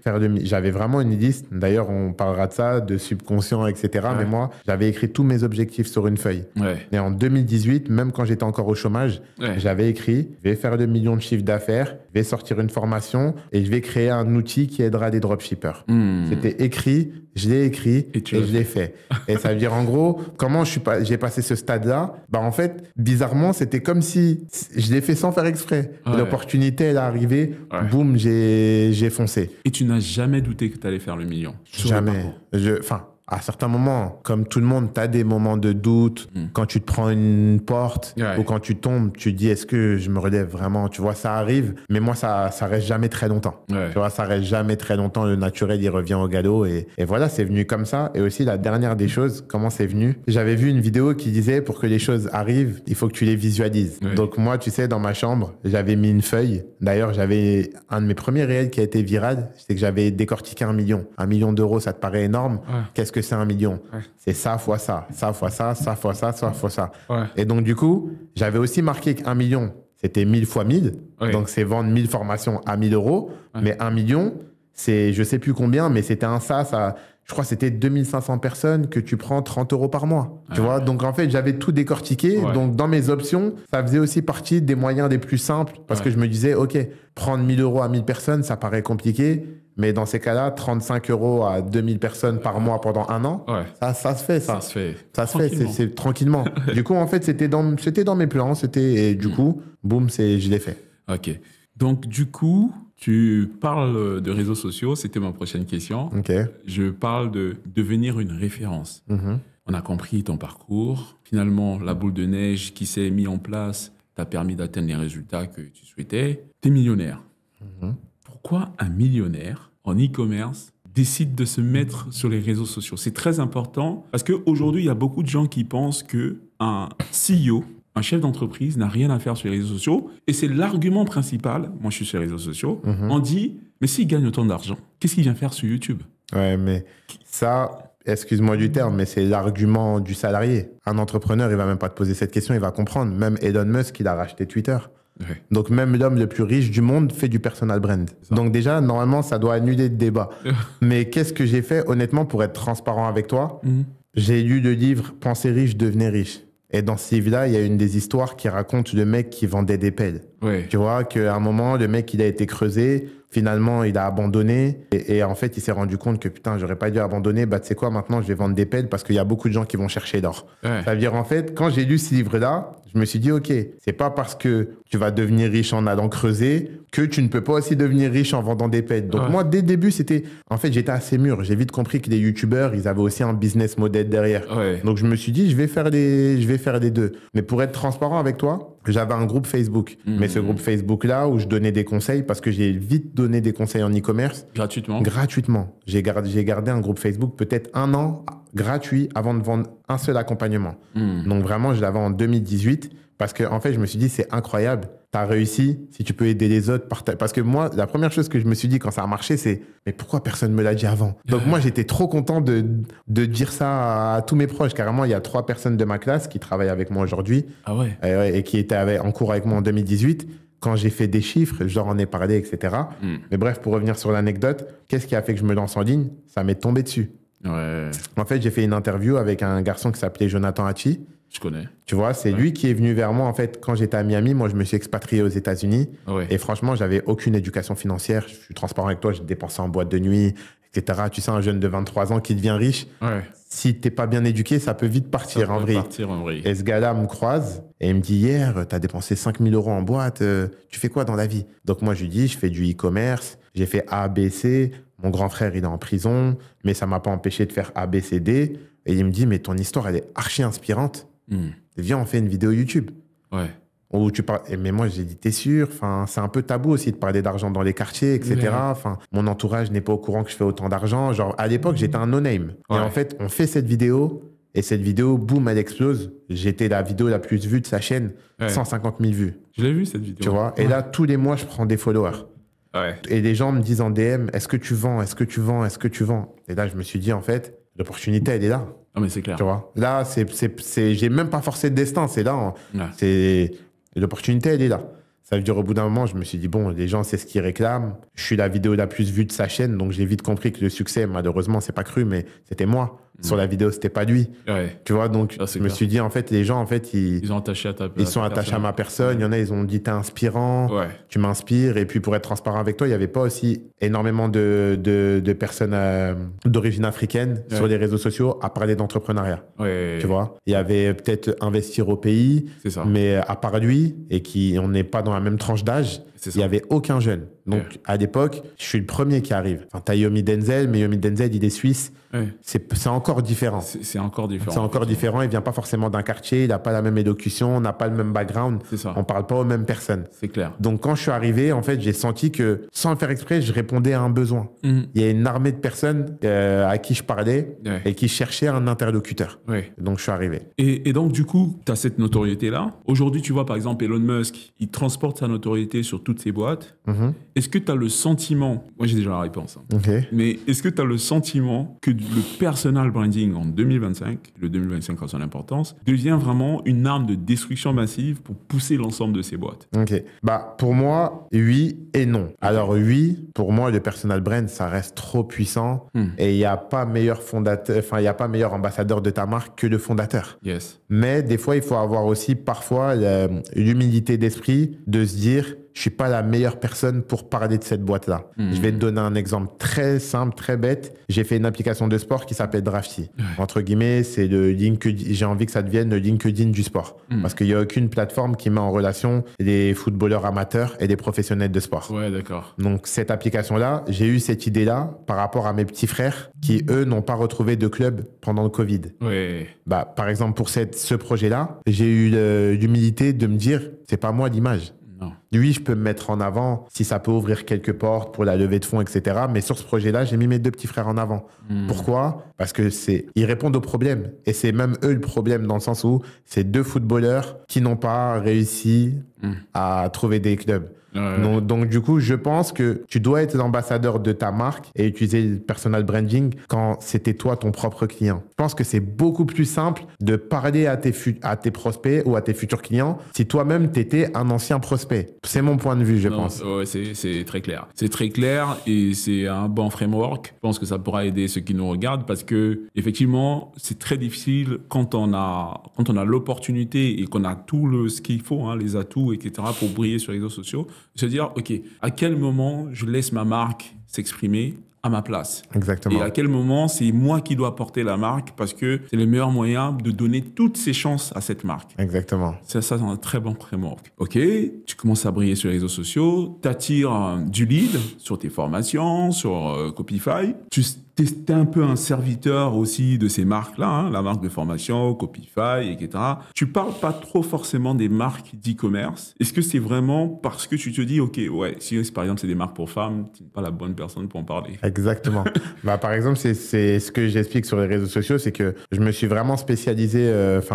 j'avais vraiment une liste. D'ailleurs, on parlera de ça, de subconscient, etc. Mais moi, j'avais écrit tous mes objectifs sur une feuille. Et en 2018, même quand j'étais encore au chômage, j'avais écrit, je vais faire 2 millions de chiffre d'affaires, je vais sortir une formation et je vais créer un outil qui aidera des dropshippers. C'était écrit, je l'ai écrit et je l'ai fait. Et ça veut dire, en gros, comment j'ai passé ce stade-là? En fait, bizarrement, c'était comme si je l'ai fait sans faire exprès. L'opportunité, elle est arrivée, boum, j'ai foncé. Et tu n'as jamais douté que tu allais faire le million? Jamais. À certains moments, comme tout le monde, tu as des moments de doute. Quand tu te prends une porte ou quand tu tombes, tu te dis, est-ce que je me relève vraiment? Tu vois, ça arrive. Mais moi, ça reste jamais très longtemps. Tu vois, ça reste jamais très longtemps. Le naturel, il revient au galop. Et voilà, c'est venu comme ça. Et aussi, la dernière des choses, comment c'est venu? J'avais vu une vidéo qui disait, pour que les choses arrivent, il faut que tu les visualises. Donc moi, tu sais, dans ma chambre, j'avais mis une feuille. D'ailleurs, j'avais un de mes premiers réels qui a été viral. C'est que j'avais décortiqué 1 million. 1 million d'euros, ça te paraît énorme? Qu'est-ce que c'est 1 million? C'est ça fois ça, ça fois ça, ça fois ça, ça fois ça. Et donc, du coup, j'avais aussi marqué qu'1 million, c'était 1000 fois 1000. Donc, c'est vendre 1000 formations à 1000 euros. Mais 1 million, c'est je sais plus combien, mais c'était un SaaS je crois que c'était 2500 personnes que tu prends 30 euros par mois. Tu vois? Donc, en fait, j'avais tout décortiqué. Donc, dans mes options, ça faisait aussi partie des moyens les plus simples parce que je me disais, OK, prendre 1000 euros à 1000 personnes, ça paraît compliqué. Mais dans ces cas-là, 35 euros à 2000 personnes par mois pendant 1 an, ça se fait, ça. Ça se fait, c'est tranquillement. Du coup, en fait, c'était dans mes plans. Et du coup, boum, je l'ai fait. OK. Donc, du coup, tu parles de réseaux sociaux. C'était ma prochaine question. Okay. Je parle de devenir une référence. On a compris ton parcours. Finalement, la boule de neige qui s'est mise en place t'a permis d'atteindre les résultats que tu souhaitais. Tu es millionnaire. Pourquoi un millionnaire en e-commerce décide de se mettre sur les réseaux sociaux? C'est très important parce qu'aujourd'hui, il y a beaucoup de gens qui pensent qu'un CEO, un chef d'entreprise, n'a rien à faire sur les réseaux sociaux. Et c'est l'argument principal. Moi, je suis sur les réseaux sociaux. On dit, mais s'il gagne autant d'argent, qu'est-ce qu'il vient faire sur YouTube? Ouais, mais ça, excuse-moi du terme, mais c'est l'argument du salarié. Un entrepreneur, il va même pas te poser cette question, il va comprendre. Même Elon Musk, il a racheté Twitter. Ouais. Donc même l'homme le plus riche du monde fait du personal brand. Donc déjà, normalement, ça doit annuler le débat. Mais qu'est-ce que j'ai fait, honnêtement, pour être transparent avec toi? J'ai lu le livre « Pensez riche, devenez riche ». Et dans ce livre-là, il y a une des histoires qui raconte le mec qui vendait des pelles. Ouais. Tu vois, qu'à un moment, le mec, il a été creusé. Finalement, il a abandonné. Et en fait, il s'est rendu compte que, putain, j'aurais pas dû abandonner. Bah, tu sais quoi, maintenant, je vais vendre des pelles parce qu'il y a beaucoup de gens qui vont chercher l'or. Ouais. Ça veut dire, en fait, quand j'ai lu ce livre-là, je me suis dit, OK, c'est pas parce que tu vas devenir riche en allant creuser que tu ne peux pas aussi devenir riche en vendant des pelles. Donc, moi, dès le début, en fait, j'étais assez mûr. J'ai vite compris que les youtubeurs, ils avaient aussi un business model derrière. Ouais. Donc, je me suis dit, je vais faire les deux. Mais pour être transparent avec toi, j'avais un groupe Facebook. Mais ce groupe Facebook-là, où je donnais des conseils, parce que j'ai vite donné des conseils en e-commerce. Gratuitement. Gratuitement. J'ai gardé un groupe Facebook peut-être 1 an gratuit avant de vendre un seul accompagnement. Donc vraiment, je l'avais en 2018 parce que en fait, je me suis dit, c'est incroyable. Tu as réussi, si tu peux aider les autres. Parce que moi, la première chose que je me suis dit quand ça a marché, c'est mais pourquoi personne ne me l'a dit avant? Donc moi, j'étais trop content de dire ça à tous mes proches. Carrément, il y a 3 personnes de ma classe qui travaillent avec moi aujourd'hui Ah ouais. et qui étaient en cours avec moi en 2018. Quand j'ai fait des chiffres, je leur en ai parlé, etc. Mais bref, pour revenir sur l'anecdote, qu'est-ce qui a fait que je me lance en ligne? Ça m'est tombé dessus. Ouais. En fait, j'ai fait une interview avec un garçon qui s'appelait Jonathan Hachi. Je connais. Tu vois, c'est lui qui est venu vers moi. En fait, quand j'étais à Miami, moi, je me suis expatrié aux États-Unis. Ouais. Et franchement, j'avais aucune éducation financière. Je suis transparent avec toi, j'ai dépensé en boîte de nuit, etc. Tu sais, un jeune de 23 ans qui devient riche, Ouais. si t'es pas bien éduqué, ça peut vite partir en vrille. Et ce gars-là me croise et il me dit, hier, tu as dépensé 5 000 € en boîte, tu fais quoi dans la vie? Donc moi, je lui dis, je fais du e-commerce, j'ai fait A, B, C, mon grand frère, il est en prison, mais ça m'a pas empêché de faire A, B, C, D. Et il me dit, mais ton histoire, elle est archi inspirante. Viens, on fait une vidéo YouTube. Ouais. Où tu parles. Mais moi, j'ai dit, t'es sûr? Enfin, c'est un peu tabou aussi de parler d'argent dans les quartiers, etc. Ouais. Enfin, mon entourage n'est pas au courant que je fais autant d'argent. Genre, à l'époque, j'étais un no-name. Ouais. Et en fait, on fait cette vidéo, et cette vidéo, boum, elle explose. J'étais la vidéo la plus vue de sa chaîne, 150 000 vues. Je l'ai vu, cette vidéo. Tu vois? Et là, tous les mois, je prends des followers. Ouais. Et les gens me disent en DM, est-ce que tu vends? Est-ce que tu vends? Est-ce que tu vends? Et là, je me suis dit, en fait, l'opportunité, elle est là. Ah, mais c'est clair. Tu vois? Là, j'ai même pas forcé de destin. C'est là. L'opportunité, elle est là. Ça veut dire, au bout d'un moment, je me suis dit, bon, les gens, c'est ce qu'ils réclament. Je suis la vidéo la plus vue de sa chaîne, donc j'ai vite compris que le succès, malheureusement, c'est pas cru, mais c'était moi. Sur la vidéo, c'était pas lui. Ouais. Tu vois, donc je me suis dit, en fait, les gens, en fait, ils sont attachés à ta ils sont attachés à ma personne. Il y en a, ils ont dit, t'es inspirant, tu m'inspires. Et puis, pour être transparent avec toi, il n'y avait pas aussi énormément de personnes d'origine africaine sur les réseaux sociaux à parler d'entrepreneuriat. Ouais. Tu vois, il y avait peut-être Investir au pays, mais à part lui, et on n'est pas dans la même tranche d'âge, il n'y avait aucun jeune. Donc, à l'époque, je suis le premier qui arrive. Enfin, t'as Yomi Denzel, mais Yomi Denzel, il est suisse. C'est encore différent. C'est encore différent. C'est encore différent. Il vient pas forcément d'un quartier, il n'a pas la même élocution, on n'a pas le même background. On parle pas aux mêmes personnes. C'est clair. Donc, quand je suis arrivé, en fait, j'ai senti que, sans le faire exprès, je répondais à un besoin. Il y a une armée de personnes à qui je parlais et qui cherchaient un interlocuteur. Donc, je suis arrivé. Et donc, du coup, tu as cette notoriété-là. Aujourd'hui, tu vois, par exemple, Elon Musk, il transporte sa notoriété sur toutes ses boîtes. Est-ce que tu as le sentiment, moi j'ai déjà la réponse, mais est-ce que tu as le sentiment que le personal branding en 2025, le 2025 a son importance, devient vraiment une arme de destruction massive pour pousser l'ensemble de ces boîtes? Bah, pour moi, oui et non. Alors oui, pour moi, le personal brand, ça reste trop puissant et il n'y a pas meilleur fondateur, enfin, il n'y a pas meilleur ambassadeur de ta marque que le fondateur. Mais des fois, il faut avoir aussi parfois l'humilité d'esprit de se dire, je suis pas la meilleure personne pour parler de cette boîte-là. Je vais te donner un exemple très simple, très bête. J'ai fait une application de sport qui s'appelle Drafty. Entre guillemets, c'est le LinkedIn. J'ai envie que ça devienne le LinkedIn du sport. Parce qu'il n'y a aucune plateforme qui met en relation les footballeurs amateurs et les professionnels de sport. Ouais, d'accord. Donc, cette application-là, j'ai eu cette idée-là par rapport à mes petits frères qui, eux, n'ont pas retrouvé de club pendant le Covid. Bah, par exemple, pour ce projet-là, j'ai eu l'humilité de me dire, c'est pas moi l'image. lui, je peux me mettre en avant si ça peut ouvrir quelques portes pour la levée de fonds, etc. Mais sur ce projet-là, j'ai mis mes 2 petits frères en avant. Pourquoi? Parce que ils répondent aux problèmes. Et c'est même eux le problème dans le sens où c'est 2 footballeurs qui n'ont pas réussi à trouver des clubs. Donc, du coup, je pense que tu dois être l'ambassadeur de ta marque et utiliser le personal branding quand c'était toi ton propre client. Je pense que c'est beaucoup plus simple de parler à tes prospects ou à tes futurs clients si toi-même t'étais un ancien prospect. C'est mon point de vue, je pense. Ouais, c'est très clair. C'est très clair et c'est un bon framework. Je pense que ça pourra aider ceux qui nous regardent parce que effectivement, c'est très difficile quand on a l'opportunité et qu'on a tout ce qu'il faut, hein, les atouts, etc. pour briller sur les réseaux sociaux. Se dire, OK, à quel moment je laisse ma marque s'exprimer à ma place? Exactement. Et à quel moment c'est moi qui dois porter la marque parce que c'est le meilleur moyen de donner toutes ses chances à cette marque. Exactement. Ça, c'est un très bon framework. OK, tu commences à briller sur les réseaux sociaux, t'attires du lead sur tes formations, sur Copify. T'es un peu un serviteur aussi de ces marques-là, hein, la marque de formation, Copify, etc. Tu parles pas trop forcément des marques d'e-commerce. Est-ce que c'est vraiment parce que tu te dis, OK, ouais, si par exemple c'est des marques pour femmes, tu n'es pas la bonne personne pour en parler? Exactement. Par exemple, c'est ce que j'explique sur les réseaux sociaux, c'est que je me suis vraiment spécialisé.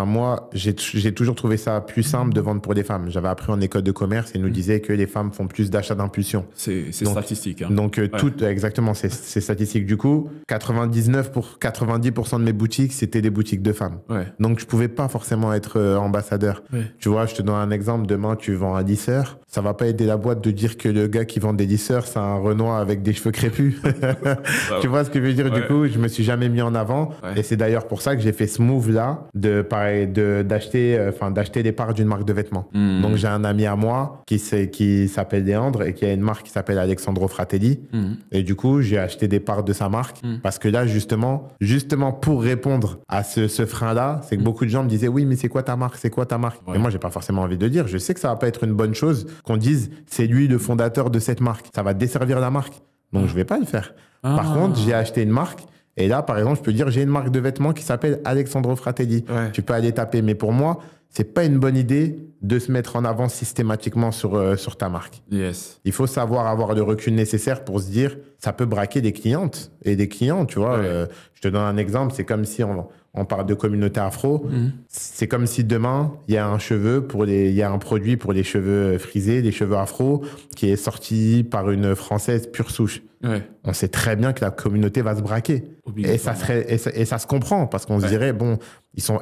Moi, j'ai toujours trouvé ça plus simple de vendre pour les femmes. J'avais appris en école de commerce et nous disait que les femmes font plus d'achats d'impulsion. C'est statistique. Hein. Donc, exactement, c'est statistique. Du coup, 90% de mes boutiques, c'était des boutiques de femmes. Ouais. Donc, je pouvais pas forcément être ambassadeur. Ouais. Tu vois, je te donne un exemple. Demain, tu vends un lisseur. Ça va pas aider la boîte de dire que le gars qui vend des lisseurs, c'est un Renoir avec des cheveux crépus. Tu vois ce que je veux dire? Du coup, je me suis jamais mis en avant. Et c'est d'ailleurs pour ça que j'ai fait ce move-là d'acheter des parts d'une marque de vêtements. Donc, j'ai un ami à moi qui s'appelle Léandre et qui a une marque qui s'appelle Alexandro Fratelli. Et du coup, j'ai acheté des parts de sa marque. Parce que là, justement pour répondre à ce frein-là, c'est que beaucoup de gens me disaient, oui, mais c'est quoi ta marque? C'est quoi ta marque? Et moi, j'ai pas forcément envie de dire. Je sais que ça va pas être une bonne chose qu'on dise, c'est lui le fondateur de cette marque. Ça va desservir la marque. Donc, je vais pas le faire. Par contre, j'ai acheté une marque. Et là, par exemple, je peux dire, j'ai une marque de vêtements qui s'appelle Alexandro Fratelli. Ouais. Tu peux aller taper. Mais pour moi, c'est pas une bonne idée de se mettre en avant systématiquement sur ta marque. Yes. Il faut savoir avoir le recul nécessaire pour se dire, ça peut braquer des clientes et des clients, tu vois. Ouais. Je te donne un exemple, c'est comme si on parle de communauté afro. C'est comme si demain, il y a un produit pour les cheveux frisés, les cheveux afro, qui est sorti par une Française pure souche. Ouais. On sait très bien que la communauté va se braquer. Et ça se comprend parce qu'on se dirait, bon,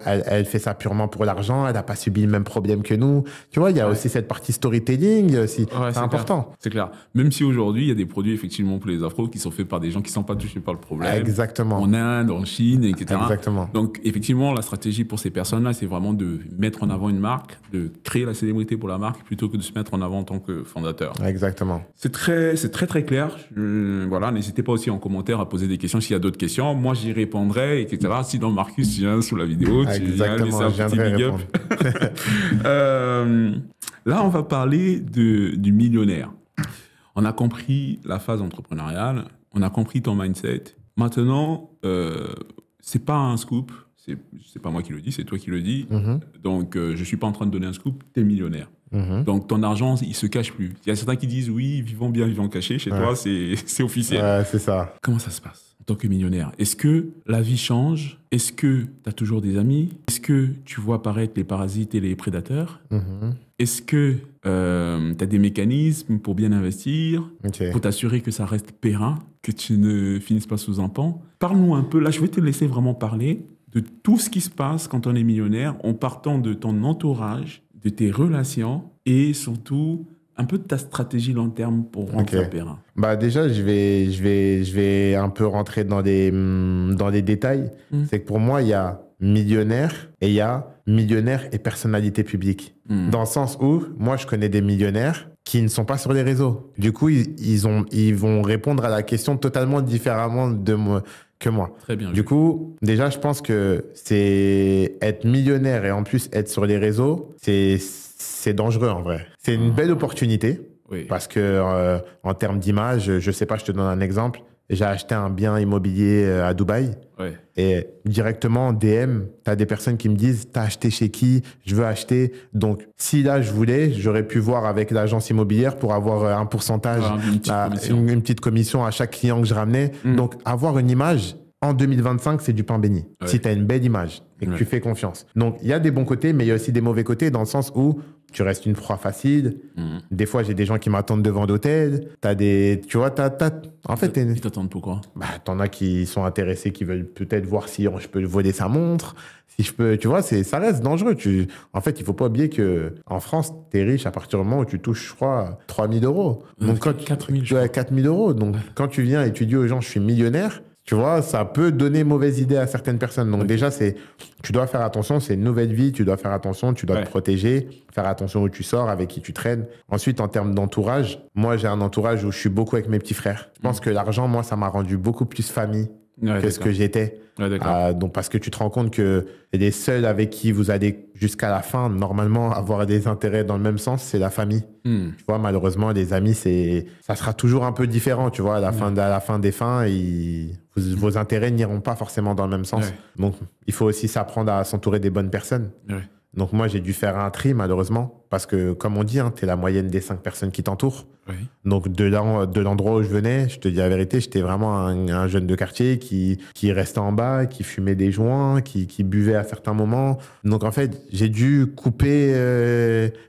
elle fait ça purement pour l'argent, elle n'a pas subi le même problème que nous. Tu vois, il y a aussi cette partie storytelling, c'est important. C'est clair. Même si aujourd'hui, il y a des produits effectivement pour les afros qui sont faits par des gens qui ne sont pas touchés par le problème. Exactement. En Inde, en Chine, etc. Exactement. Donc, effectivement, la stratégie pour ces personnes-là, c'est vraiment de mettre en avant une marque, de créer la célébrité pour la marque plutôt que de se mettre en avant en tant que fondateur. Exactement. C'est très, très clair. Voilà, n'hésitez pas aussi en commentaire à poser des questions s'il y a d'autres questions. Moi, j'y répondrai, etc. Si dans Marcus, tu viens sous la vidéo, tu viens laisser un petit big up. Là, on va parler du millionnaire. On a compris la phase entrepreneuriale, on a compris ton mindset. Maintenant, c'est pas un scoop, c'est pas moi qui le dis, c'est toi qui le dis. Donc, je suis pas en train de donner un scoop, t'es millionnaire. Donc, ton argent, il se cache plus. Il y a certains qui disent, oui, vivons bien, vivons cachés. Chez toi, c'est officiel. Ouais, c'est ça. Comment ça se passe en tant que millionnaire? Est-ce que la vie change? Est-ce que tu as toujours des amis? Est-ce que tu vois apparaître les parasites et les prédateurs? Est-ce que tu as des mécanismes pour bien investir, pour t'assurer que ça reste périn, que tu ne finisses pas sous un pont? Parle-nous un peu. Là, je vais te laisser vraiment parler de tout ce qui se passe quand on est millionnaire, en partant de ton entourage, de tes relations et surtout un peu de ta stratégie long terme pour rendre ça périn. Déjà, je vais un peu rentrer dans les détails. C'est que pour moi, il y a millionnaire et il y a millionnaire et personnalité publique. Dans le sens où, moi, je connais des millionnaires qui ne sont pas sur les réseaux. Du coup, ils vont répondre à la question totalement différemment que moi. Très bien. Du coup, déjà, je pense que c'est être millionnaire et en plus être sur les réseaux, c'est dangereux en vrai. C'est une belle opportunité parce que en termes d'image, je sais pas, je te donne un exemple. j'ai acheté un bien immobilier à Dubaï. Ouais. Et directement, DM, tu as des personnes qui me disent, t'as acheté chez qui? Je veux acheter. Donc, si là, je voulais, j'aurais pu voir avec l'agence immobilière pour avoir un pourcentage, une petite commission à chaque client que je ramenais. Donc, avoir une image, en 2025, c'est du pain béni. Ouais. Si tu as une belle image et que tu fais confiance. Donc, il y a des bons côtés, mais il y a aussi des mauvais côtés dans le sens où tu restes une proie facile. Des fois, j'ai des gens qui m'attendent devant l'hôtel. T'as des... Tu vois, en fait... Ils t'attendent pourquoi? Bah, t'en as qui sont intéressés, qui veulent peut-être voir si je peux voler sa montre. Si je peux... Tu vois, ça reste dangereux. En fait, il faut pas oublier qu'en France, t'es riche à partir du moment où tu touches, je crois, 3 000 euros. Donc, 4 000, 4 000 euros. Donc, quand tu viens et tu dis aux gens, je suis millionnaire... Tu vois, ça peut donner mauvaise idée à certaines personnes. Donc déjà, tu dois faire attention, c'est une nouvelle vie, tu dois faire attention, tu dois te protéger, faire attention où tu sors, avec qui tu traînes. Ensuite, en termes d'entourage, moi, j'ai un entourage où je suis beaucoup avec mes petits frères. Je pense que l'argent, moi, ça m'a rendu beaucoup plus famille que ce que j'étais. Ouais, donc parce que tu te rends compte que les seuls avec qui vous allez jusqu'à la fin, normalement, avoir des intérêts dans le même sens, c'est la famille. Tu vois, malheureusement, les amis, ça sera toujours un peu différent. Tu vois, à la fin des fins, vos intérêts n'iront pas forcément dans le même sens. Donc, il faut aussi s'apprendre à s'entourer des bonnes personnes. Donc, moi, j'ai dû faire un tri, malheureusement, parce que, comme on dit, tu es la moyenne des 5 personnes qui t'entourent. Donc, de l'endroit où je venais, je te dis la vérité, j'étais vraiment un jeune de quartier qui restait en bas, qui fumait des joints, qui buvait à certains moments. Donc, en fait, j'ai dû couper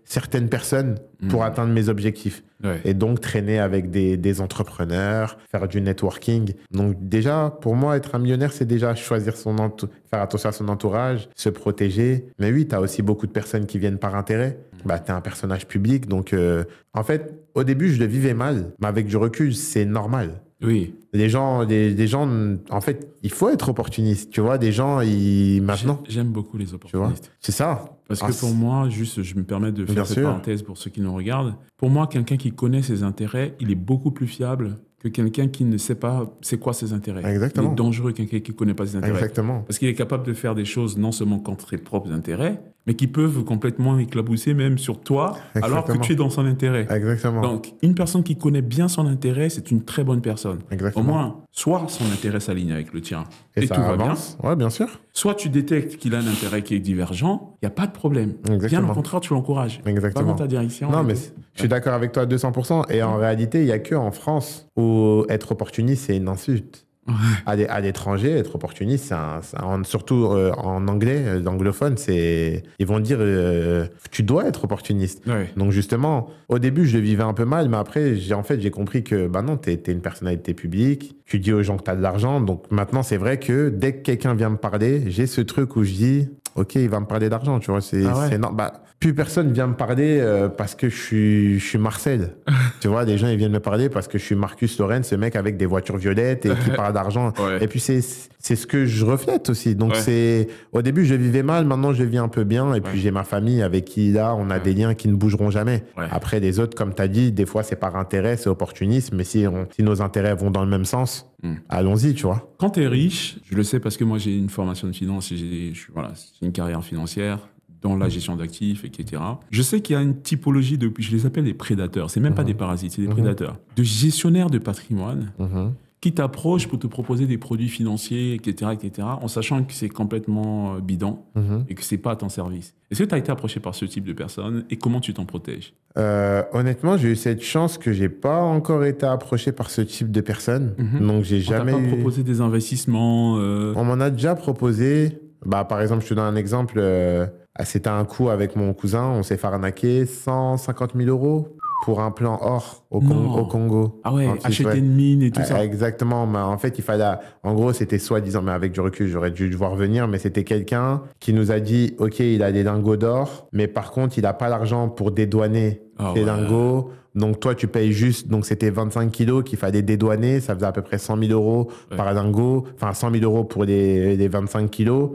certaines personnes pour atteindre mes objectifs. Et donc, traîner avec des entrepreneurs, faire du networking. Donc, déjà, pour moi, être un millionnaire, c'est déjà choisir faire attention à son entourage, se protéger. Mais oui, tu as aussi beaucoup de personnes qui viennent par intérêt. Bah, tu es un personnage public. Donc, en fait, au début, je le vivais mal. Mais avec du recul, c'est normal. Oui. Les gens, en fait, il faut être opportuniste. Tu vois, des gens, maintenant. J'aime beaucoup les opportunistes. C'est ça. Parce que pour moi, juste, je me permets de faire cette parenthèse pour ceux qui nous regardent. Pour moi, quelqu'un qui connaît ses intérêts, il est beaucoup plus fiable que quelqu'un qui ne sait pas c'est quoi ses intérêts. Exactement. Il est dangereux quelqu'un qui ne connaît pas ses intérêts. Exactement. Parce qu'il est capable de faire des choses non seulement contre ses propres intérêts, mais qui peuvent complètement éclabousser même sur toi, alors que tu es dans son intérêt. Exactement. Donc, une personne qui connaît bien son intérêt, c'est une très bonne personne. Exactement. Au moins, soit son intérêt s'aligne avec le tien et tout va bien. Ouais, bien sûr. Soit tu détectes qu'il a un intérêt qui est divergent, il n'y a pas de problème. Exactement. Bien au contraire, tu l'encourages. Exactement. Pas dans ta direction. Non, mais je suis d'accord avec toi à 200%. Et en réalité, il n'y a qu'en France où être opportuniste, c'est une insulte. À l'étranger, être opportuniste, surtout en anglais, l'anglophone, ils vont dire tu dois être opportuniste. Donc justement, au début, je le vivais un peu mal, mais après, j'ai compris que non, tu es une personnalité publique, tu dis aux gens que tu as de l'argent. Donc maintenant, c'est vrai que dès que quelqu'un vient me parler, j'ai ce truc où je dis ok, il va me parler d'argent, tu vois. Plus personne vient me parler parce que je suis Marcel. Tu vois, les gens, ils viennent me parler parce que je suis Marcus Loren, ce mec avec des voitures violettes et qui parle d'argent. Et puis, c'est ce que je reflète aussi. Donc, au début, je vivais mal, maintenant, je vis un peu bien. Et puis, j'ai ma famille avec qui, là, on a des liens qui ne bougeront jamais. Après, les autres, comme tu as dit, des fois, c'est par intérêt, c'est opportunisme. Mais si nos intérêts vont dans le même sens, allons-y, tu vois. Quand tu es riche, je le sais parce que moi, j'ai une formation de finance et j'ai une carrière financière dans la gestion d'actifs, etc. Je sais qu'il y a une typologie je les appelle les prédateurs. C'est même pas des parasites, c'est des prédateurs. De gestionnaires de patrimoine qui t'approchent pour te proposer des produits financiers, etc., en sachant que c'est complètement bidon et que c'est pas à ton service. Est-ce que tu as été approché par ce type de personnes et comment tu t'en protèges? Honnêtement, j'ai eu cette chance que j'ai pas encore été approché par ce type de personnes. Donc, j'ai jamais pas proposé des investissements On m'en a déjà proposé. Par exemple, je te donne un exemple. C'était un coup avec mon cousin, on s'est fait arnaquer 150 000 € pour un plan or au Congo. Ah ouais, acheter une mine et tout ça. Exactement. Mais en fait, il fallait... En gros, c'était soi-disant, mais avec du recul, j'aurais dû le voir venir, mais c'était quelqu'un qui nous a dit, OK, il a des lingots d'or, mais par contre, il n'a pas l'argent pour dédouaner ces lingots. Donc, toi, tu payes juste... Donc, c'était 25 kilos qu'il fallait dédouaner. Ça faisait à peu près 100 000 € par lingot. Enfin, 100 000 € pour les 25 kilos.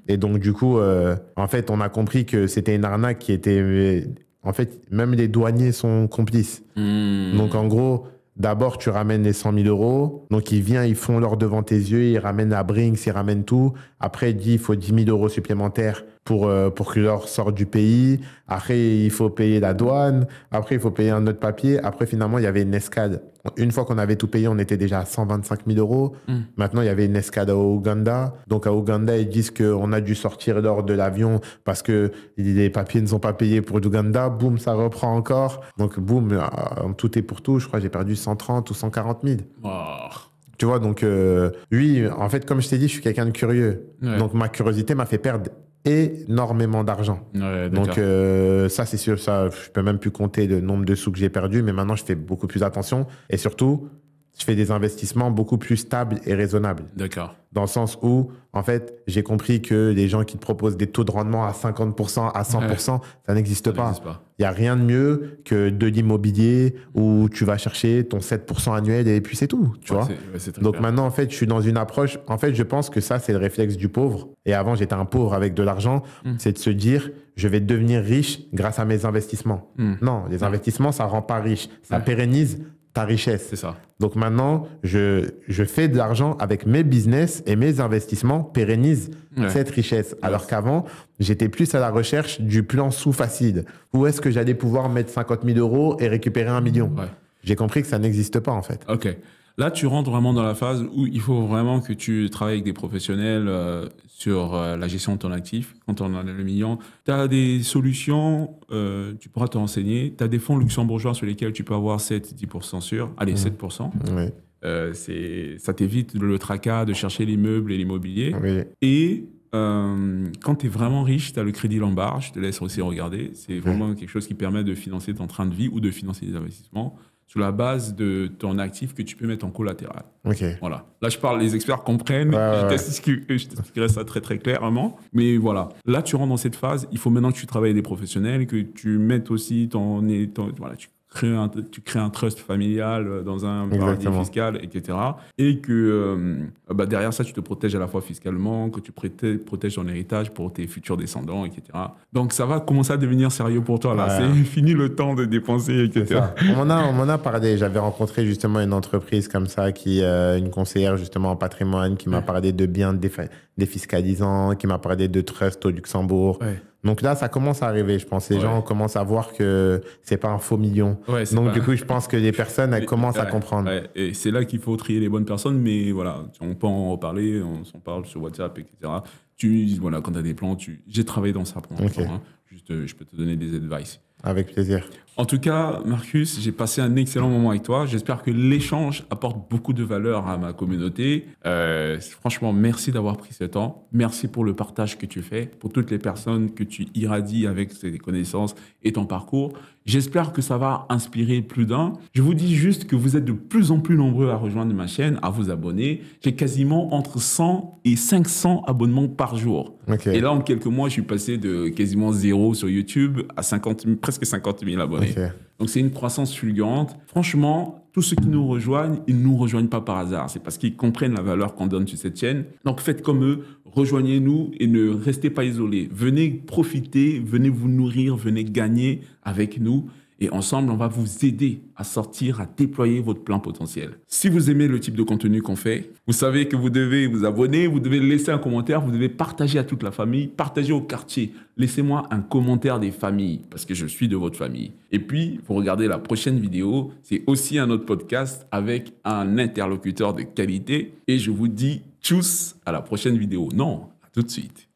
Et donc, du coup, en fait, on a compris que c'était une arnaque qui était... En fait, même les douaniers sont complices. Donc, en gros, d'abord, tu ramènes les 100 000 €. Donc, ils font l'or devant tes yeux. Ils ramènent la Brinks, ils ramènent tout. Après, il dit, il faut 10 000 € supplémentaires pour que l'or sorte du pays. Après, il faut payer la douane. Après, il faut payer un autre papier. Après, finalement, il y avait une escale. Une fois qu'on avait tout payé, on était déjà à 125 000 euros. Maintenant, il y avait une escale au Ouganda. Donc, à Ouganda, ils disent qu'on a dû sortir l'or de l'avion parce que les papiers ne sont pas payés pour l'Ouganda. Boum, ça reprend encore. Donc, boum, tout est pour tout. Je crois que j'ai perdu 130 ou 140 000. Wow. Tu vois, donc, oui, en fait, comme je t'ai dit, je suis quelqu'un de curieux. Ouais. Donc, ma curiosité m'a fait perdre énormément d'argent. Ouais, Donc, d'accord. ça, c'est sûr, ça, je peux même plus compter le nombre de sous que j'ai perdus, mais maintenant, je fais beaucoup plus attention. Et surtout, je fais des investissements beaucoup plus stables et raisonnables. D'accord. Dans le sens où, en fait, j'ai compris que les gens qui te proposent des taux de rendement à 50%, à 100%, ça n'existe pas. Il n'y a rien de mieux que de l'immobilier où tu vas chercher ton 7% annuel et puis c'est tout, tu vois. Donc maintenant, en fait, je suis dans une approche, en fait, je pense que ça, c'est le réflexe du pauvre. Et avant, j'étais un pauvre avec de l'argent. C'est de se dire, je vais devenir riche grâce à mes investissements. Non, les investissements, ça rend pas riche. Ça pérennise ta richesse. C'est ça. Donc maintenant, je fais de l'argent avec mes business et mes investissements pérennisent cette richesse. Alors qu'avant, j'étais plus à la recherche du plan sous facile. Où est-ce que j'allais pouvoir mettre 50 000 euros et récupérer 1 million? J'ai compris que ça n'existe pas en fait. Ok. Là, tu rentres vraiment dans la phase où il faut vraiment que tu travailles avec des professionnels sur la gestion de ton actif. Quand on a le million, tu as des solutions, tu pourras te renseigner. Tu as des fonds luxembourgeois sur lesquels tu peux avoir 7-10% sûr. Allez, 7%. Ça t'évite le tracas de chercher l'immeuble et l'immobilier. Et quand tu es vraiment riche, tu as le crédit Lombard. Je te laisse aussi regarder. C'est vraiment quelque chose qui permet de financer ton train de vie ou de financer des investissements sur la base de ton actif que tu peux mettre en collatéral. Voilà. Là, je parle, les experts comprennent. Je t'expliquerai ça très, très clairement. Mais voilà. Là, tu rentres dans cette phase. Il faut maintenant que tu travailles avec des professionnels, que tu mettes aussi voilà, tu crées un trust familial dans un paradis fiscal, etc. Et que derrière ça, tu te protèges à la fois fiscalement, que tu protèges ton héritage pour tes futurs descendants, etc. Donc, ça va commencer à devenir sérieux pour toi. Là. C'est fini le temps de dépenser, etc. On m'en a parlé. J'avais rencontré justement une entreprise comme ça, une conseillère justement en patrimoine, qui m'a parlé de biens défiscalisants, qui m'a parlé de trust au Luxembourg. Donc là, ça commence à arriver, je pense. Les gens commencent à voir que c'est pas un faux million. Donc du coup, je pense que les personnes, elles commencent à comprendre. Et c'est là qu'il faut trier les bonnes personnes. Mais voilà, on peut en reparler, on s'en parle sur WhatsApp, etc. Voilà, quand tu as des plans, j'ai travaillé dans ça pendant longtemps. Hein. Juste, je peux te donner des advice. Avec plaisir. En tout cas, Marcus, j'ai passé un excellent moment avec toi. J'espère que l'échange apporte beaucoup de valeur à ma communauté. Franchement, merci d'avoir pris ce temps. Merci pour le partage que tu fais, pour toutes les personnes que tu irradies avec tes connaissances et ton parcours. J'espère que ça va inspirer plus d'un. Je vous dis juste que vous êtes de plus en plus nombreux à rejoindre ma chaîne, à vous abonner. J'ai quasiment entre 100 et 500 abonnements par jour. Et là, en quelques mois, je suis passé de quasiment 0 sur YouTube à presque 50 000 abonnés. Donc, c'est une croissance fulgurante. Franchement, tous ceux qui nous rejoignent, ils ne nous rejoignent pas par hasard. C'est parce qu'ils comprennent la valeur qu'on donne sur cette chaîne. Donc, faites comme eux, rejoignez-nous et ne restez pas isolés. Venez profiter, venez vous nourrir, venez gagner avec nous. Et ensemble, on va vous aider à sortir, à déployer votre plein potentiel. Si vous aimez le type de contenu qu'on fait, vous savez que vous devez vous abonner, vous devez laisser un commentaire, vous devez partager à toute la famille, partager au quartier. Laissez-moi un commentaire des familles, parce que je suis de votre famille. Et puis, vous regardez la prochaine vidéo, c'est aussi un autre podcast avec un interlocuteur de qualité. Et je vous dis tchuss à la prochaine vidéo. Non, à tout de suite.